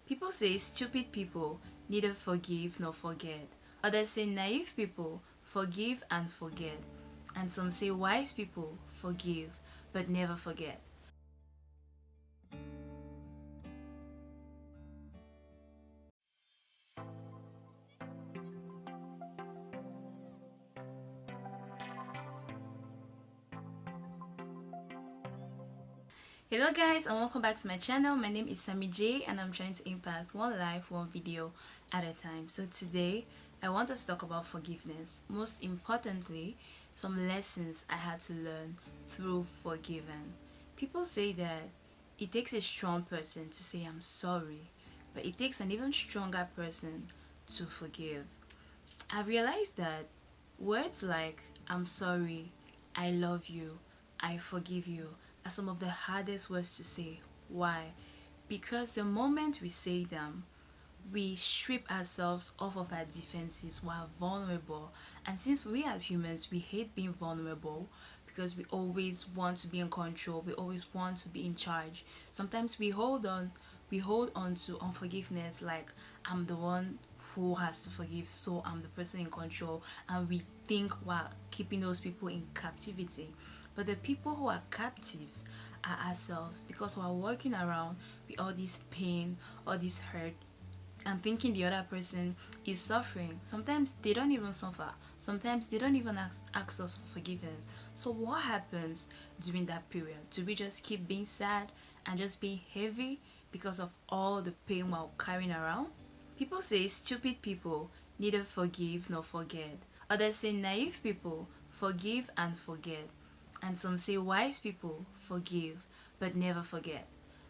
People say stupid people neither forgive nor forget. Others say naive people forgive and forget. And some say wise people forgive but never forget. Hello guys and welcome back to my channel. My name is Sammy J and I'm trying to impact one life, one video at a time. So today I want us to talk about forgiveness. Most importantly, some lessons I had to learn through forgiving. People say that it takes a strong person to say I'm sorry, but it takes an even stronger person to forgive. I realized that words like I'm sorry, I love you, I forgive you are some of the hardest words to say. Why? Because the moment we say them, we strip ourselves off of our defenses while vulnerable. And since we as humans, we hate being vulnerable because we always want to be in control, we always want to be in charge. Sometimes we hold on to unforgiveness like I'm the one who has to forgive, so I'm the person in control, and we think we're keeping those people in captivity. But the people who are captives are ourselves because we're walking around with all this pain, all this hurt, and thinking the other person is suffering. Sometimes they don't even suffer. Sometimes they don't even ask us for forgiveness. So what happens during that period? Do we just keep being sad and just being heavy because of all the pain we're carrying around? People say stupid people neither forgive nor forget. Others say naive people forgive and forget. And some say wise people forgive but never forget.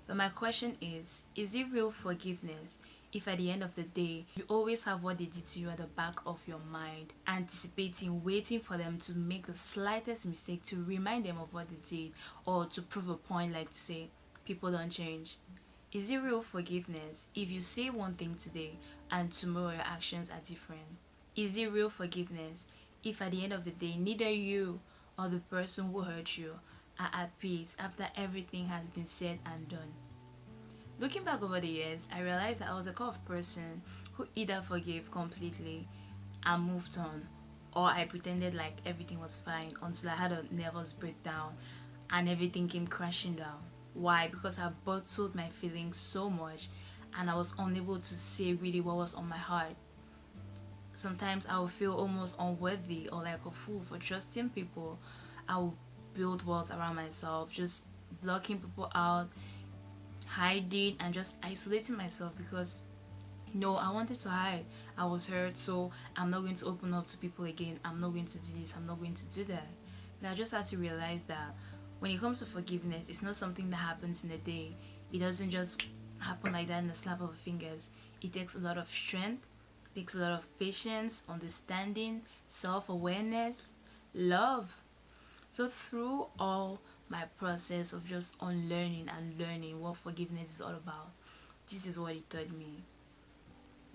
But my question is it real forgiveness if at the end of the day you always have what they did to you at the back of your mind, anticipating, waiting for them to make the slightest mistake to remind them of what they did or to prove a point, like to say people don't change? Is it real forgiveness if you say one thing today and tomorrow your actions are different? Is it real forgiveness if at the end of the day neither you or the person who hurt you are at peace after everything has been said and done? Looking back over the years, I realized that I was a kind of person who either forgave completely and moved on, or I pretended like everything was fine until I had a nervous breakdown and everything came crashing down. Why? Because I bottled my feelings so much and I was unable to say really what was on my heart. Sometimes I would feel almost unworthy or like a fool for trusting people. I would build walls around myself, just blocking people out, hiding, and just isolating myself because no, I wanted to hide. I was hurt, so I'm not going to open up to people again. I'm not going to do this, I'm not going to do that. And I just had to realize that when it comes to forgiveness, it's not something that happens in a day. It doesn't just happen like that in a snap of fingers. It takes a lot of strength, takes a lot of patience, understanding, self awareness, love. So, through all my process of just unlearning and learning what forgiveness is all about, this is what it taught me.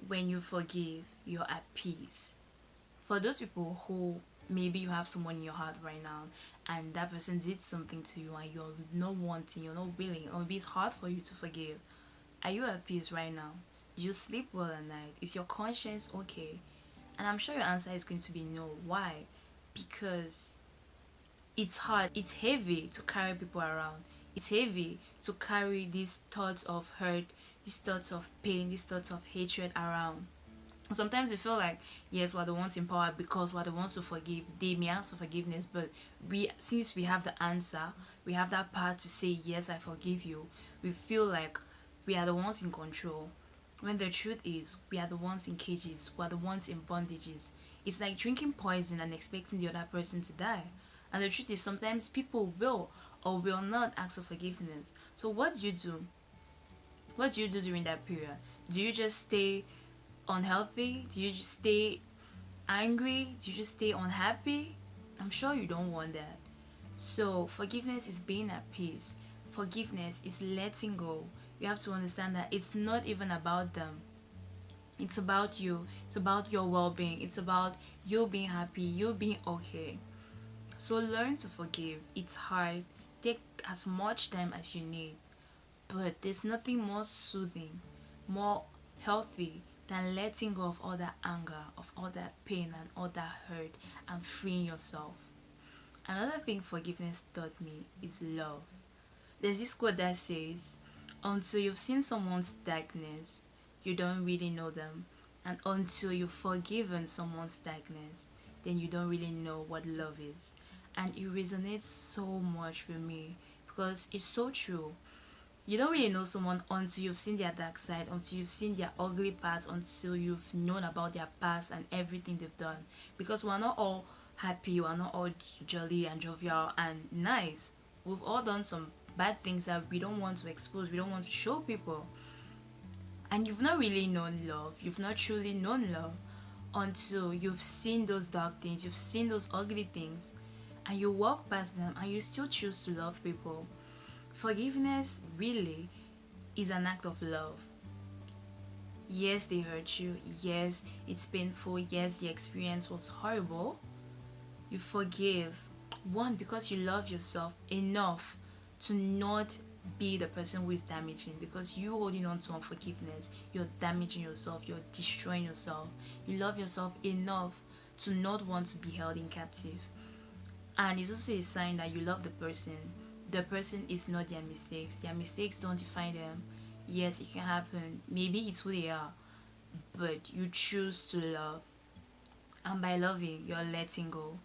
When you forgive, you're at peace. For those people who maybe you have someone in your heart right now and that person did something to you and you're not wanting, you're not willing, or maybe it's hard for you to forgive, are you at peace right now? Do you sleep well at night? Is your conscience okay? And I'm sure your answer is going to be no. Why? Because it's hard, it's heavy to carry people around. It's heavy to carry these thoughts of hurt, these thoughts of pain, these thoughts of hatred around. Sometimes we feel like yes, we're the ones in power because we're the ones to forgive. They may ask for forgiveness, but we, since we have the answer, we have that power to say yes, I forgive you. We feel like we are the ones in control. When the truth is, we are the ones in cages, we are the ones in bondages. It's like drinking poison and expecting the other person to die. And the truth is, sometimes people will or will not ask for forgiveness. So, what do you do? What do you do during that period? Do you just stay unhealthy? Do you just stay angry? Do you just stay unhappy? I'm sure you don't want that. So, forgiveness is being at peace. Forgiveness is letting go. You have to understand that it's not even about them. It's about you. It's about your well being. It's about you being happy, you being okay. So, learn to forgive. It's hard. Take as much time as you need. But there's nothing more soothing more healthy than letting go of all that anger, of all that pain and all that hurt, and freeing yourself. Another thing forgiveness taught me is love. There's this quote that says, until you've seen someone's darkness, you don't really know them. And until you've forgiven someone's darkness, then you don't really know what love is. And it resonates so much with me because it's so true. You don't really know someone until you've seen their dark side, until you've seen their ugly parts, until you've known about their past and everything they've done. Because we're not all happy, we're not all jolly and jovial and nice. We've all done some bad things that we don't want to expose, we don't want to show people. And you've not really known love, you've not truly known love until you've seen those dark things, you've seen those ugly things, and you walk past them and you still choose to love people. Forgiveness really is an act of love. Yes, they hurt you. Yes, it's painful. Yes, the experience was horrible. You forgive. One, because you love yourself enough to not be the person who is damaging, because you holding on to unforgiveness, you're damaging yourself, you're destroying yourself. You love yourself enough to not want to be held in captive. And it's also a sign that you love the person. The person is not their mistakes. Their mistakes don't define them. Yes, it can happen. Maybe it's who they are. But you choose to love. And by loving, you're letting go.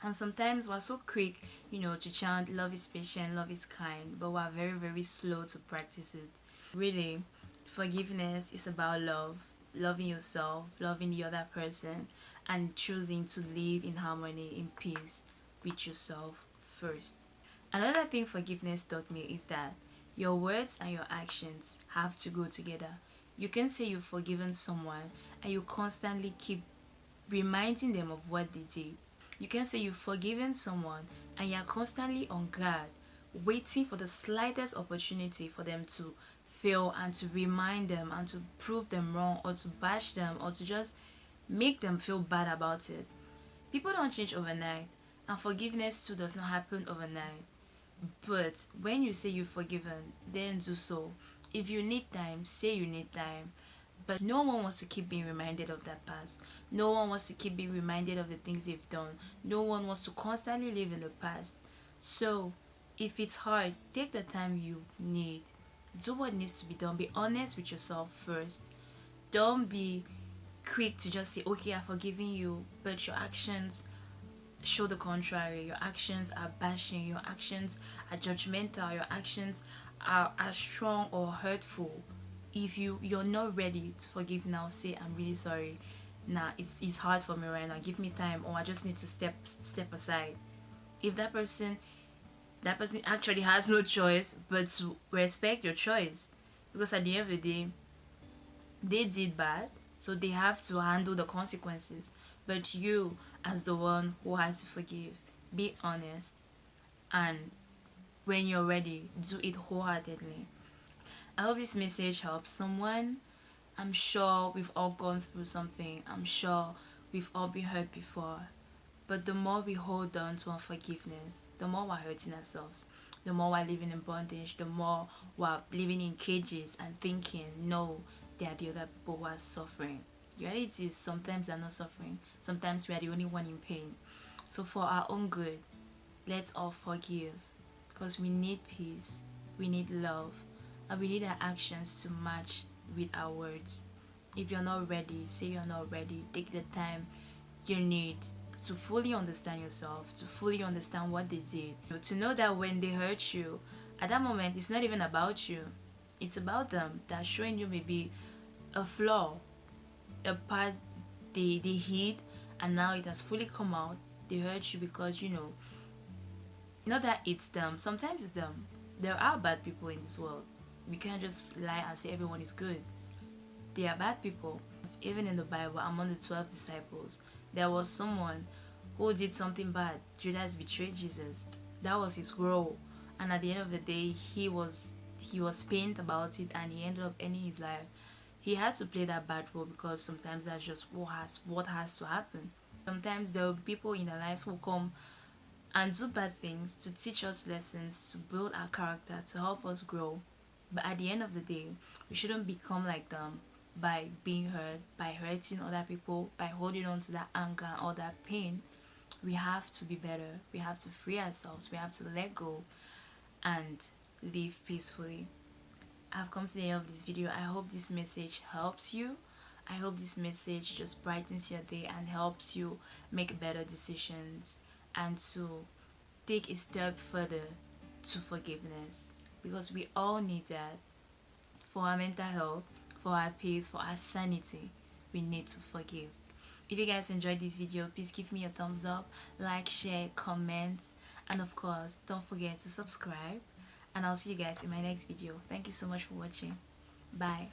And sometimes we're so quick, to chant love is patient, love is kind, but we're very, very slow to practice it. Really, forgiveness is about love, loving yourself, loving the other person, and choosing to live in harmony, in peace with yourself first. Another thing forgiveness taught me is that your words and your actions have to go together. You can say you've forgiven someone and you constantly keep reminding them of what they did. You can say you've forgiven someone and you're constantly on guard, waiting for the slightest opportunity for them to fail and to remind them and to prove them wrong or to bash them or to just make them feel bad about it. People don't change overnight, and forgiveness too does not happen overnight. But when you say you've forgiven, then do so. If you need time, say you need time. But no one wants to keep being reminded of that past. No one wants to keep being reminded of the things they've done. No one wants to constantly live in the past. So, if it's hard, take the time you need. Do what needs to be done. Be honest with yourself first. Don't be quick to just say, okay, I've forgiven you, but your actions show the contrary. Your actions are bashing, your actions are judgmental, your actions are strong or hurtful. If you're not ready to forgive now, say I'm really sorry. Nah, it's hard for me right now. Give me time, or I just need to step aside. If that person actually has no choice but to respect your choice, because at the end of the day, they did bad, so they have to handle the consequences. But you, as the one who has to forgive, be honest, and when you're ready, do it wholeheartedly. I hope this message helps someone. I'm sure we've all gone through something. I'm sure we've all been hurt before. But the more we hold on to unforgiveness, the more we're hurting ourselves. The more we're living in bondage, the more we're living in cages and thinking, no, they are the other people who are suffering. The reality is sometimes they're not suffering. Sometimes we are the only one in pain. So for our own good, let's all forgive. Because we need peace, we need love, and we need our actions to match with our words. If you're not ready, say you're not ready. Take the time you need to fully understand yourself, to fully understand what they did, to know that when they hurt you, at that moment, it's not even about you. It's about them. They're showing you maybe a flaw, a part they hid, and now it has fully come out. They hurt you because, not that it's them. Sometimes it's them. There are bad people in this world. We can't just lie and say everyone is good. They are bad people. Even in the Bible, among the 12 disciples, there was someone who did something bad. Judas betrayed Jesus. That was his role. And at the end of the day, he was pained about it, and he ended up ending his life. He had to play that bad role because sometimes that's just what has to happen. Sometimes there will be people in our lives who come and do bad things to teach us lessons, to build our character, to help us grow. But at the end of the day, we shouldn't become like them by being hurt, by hurting other people, by holding on to that anger or that pain. We have to be better. We have to free ourselves. We have to let go and live peacefully. I've come to the end of this video. I hope this message helps you. I hope this message just brightens your day and helps you make better decisions and to take a step further to forgiveness, because we all need that for our mental health, for our peace, for our sanity. We need to forgive. If you guys enjoyed this video, please give me a thumbs up, like, share, comment, and of course don't forget to subscribe, and I'll see you guys in my next video. Thank you so much for watching. Bye.